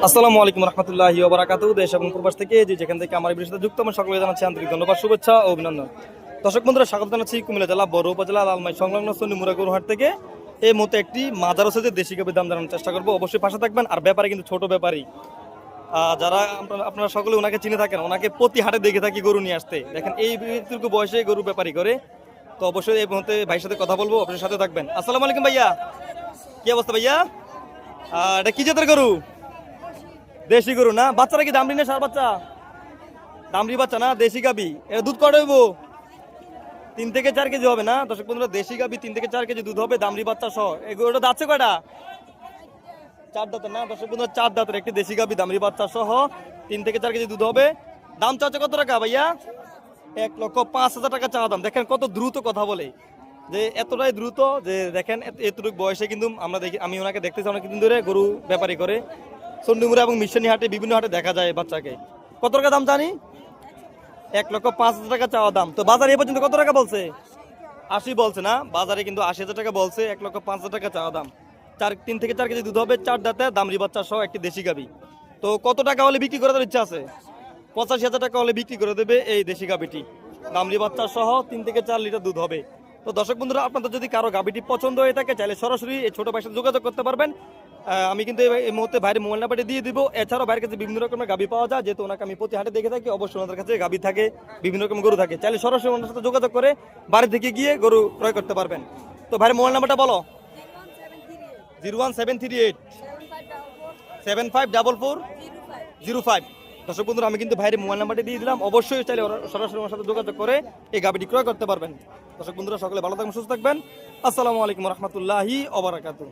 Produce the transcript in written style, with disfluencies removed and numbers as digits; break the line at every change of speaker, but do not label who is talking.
আসসালামু আলাইকুম রহমতুল্লাহি ওয়া বারাকাতুহু। দেশ এবং প্রবাস থেকে যেখান থেকে আমার ভিডিওর সাথে যুক্ত আমার সকলকে জানাচ্ছি আন্তরিক ধন্যবাদ, শুভেচ্ছা ও অভিনন্দন। দর্শক বন্ধুরা, স্বাগত জানাচ্ছি কুমিল্লা জেলা বড় উপজেলা লালমাই সংলগ্ন সন্নিমুরা গরুহাট থেকে। এই মুহূর্তে একটি মাজার সাথে দেশি গাভীর দাম জানানোর চেষ্টা করবো, অবশ্যই পাশে থাকবেন। আর ব্যাপারে কিন্তু ছোট ব্যাপারী, যারা আপনারা সকলে ওনাকে চিনে থাকেন, ওনাকে প্রতি হাটে দেখে থাকি গরু নিয়ে আসতে। দেখেন এইটুকু বয়সে গরু ব্যাপারী করে, তো অবশ্যই এই মুহূর্তে ভাইয়ের সাথে কথা বলবো, আপনার সাথে থাকবেন। আসসালামু আলাইকুম ভাইয়া, কি অবস্থা ভাইয়া? এটা কি জাতের গরু? দেশি গরু না? বাচ্চারা কি দামড়ি না সার বাচ্চা? দামড়ি বাচ্চা না, দেশি গাবি। এটা দুধ কটা হইব? 3 থেকে 4 কেজি হবে না? দর্শক বন্ধুরা, দেশি গাবি 3 থেকে 4 কেজি দুধ হবে, দামড়ি বাচ্চা সহ। এই গরুটা দাঁতছে কয়টা? 4 দাঁতের না? দর্শক বন্ধুরা, 4 দাঁতের একটি দেশি গাবি, দামড়ি বাচ্চা সহ 3 থেকে 4 কেজি দুধ হবে। দাম চাচ্ছে কত টাকা ভাইয়া? 1,05,000 টাকা চাওয়া দাম। দেখেন কত দ্রুত কথা বলে, যে এতটাই দ্রুত যে দেখেন এতটুকু বয়সে কিন্তু আমি ওনাকে দেখতেছি অনেকদিন ধরে গরু ব্যাপারী করে। চন্ডিমুড়া এবং মিশনী হাটে, বিভিন্ন হাটে দেখা যায় বাচ্চাকে। কত টাকা দাম জানি? 1,05,000 টাকা চাওয়া দাম। তো বাজারে এ পর্যন্ত কত টাকা বলছে? 80 বলছে না? বাজারে কিন্তু 80,000 টাকা বলছে, 1,05,000 টাকা চাওয়া দাম। 3 থেকে 4 কেজি দুধ হবে, 4 দাঁতে, দামড়ি বাচ্চা সহ একটি দেশি গাবি। তো কত টাকা হলে বিক্রি করে দেওয়ার ইচ্ছা আছে? 85,000 টাকা হলে বিক্রি করে দেবে এই দেশি গাবিটি, দামড়ি বাচ্চা সহ 3 থেকে 4 লিটার দুধ হবে। তো দর্শক বন্ধুরা, আপনাদের যদি কারো গাবিটি পছন্দ হয়ে থাকে, চাইলে সরাসরি এই ছোট ভাইয়ের সাথে যোগাযোগ করতে পারবেন। আমি কিন্তু এই মুহূর্তে ভাইয়ের মোবাইল নাম্বারটি দিয়ে দিব। এছাড়াও ভাইয়ের কাছে বিভিন্ন রকমের গাবি পাওয়া যায়, যেহেতু ওনাকে আমি প্রতি হাটে দেখে থাকি, অবশ্যই ওনাদের কাছে গাবি থাকে, বিভিন্ন রকমের গরু থাকে। চাইলে সরাসরি ওনার সাথে যোগাযোগ করে বাড়ি থেকে গিয়ে গরু ক্রয় করতে পারবেন। তো ভাইয়ের মোবাইল নাম্বারটা বলো। 01738 754405। দর্শক বন্ধুরা, আমি কিন্তু ভাইয়ের মোবাইল নাম্বারটি দিয়ে দিলাম, অবশ্যই চাইলে সরাসরি ওনার সাথে যোগাযোগ করে এই গাবিটি ক্রয় করতে পারবেন। দর্শক বন্ধুরা, সকলে ভালো থাকবেন, সুস্থ থাকবেন। আসসালামু আলাইকুম রহমতুল্লাহি ওয়া বারাকাতুহু।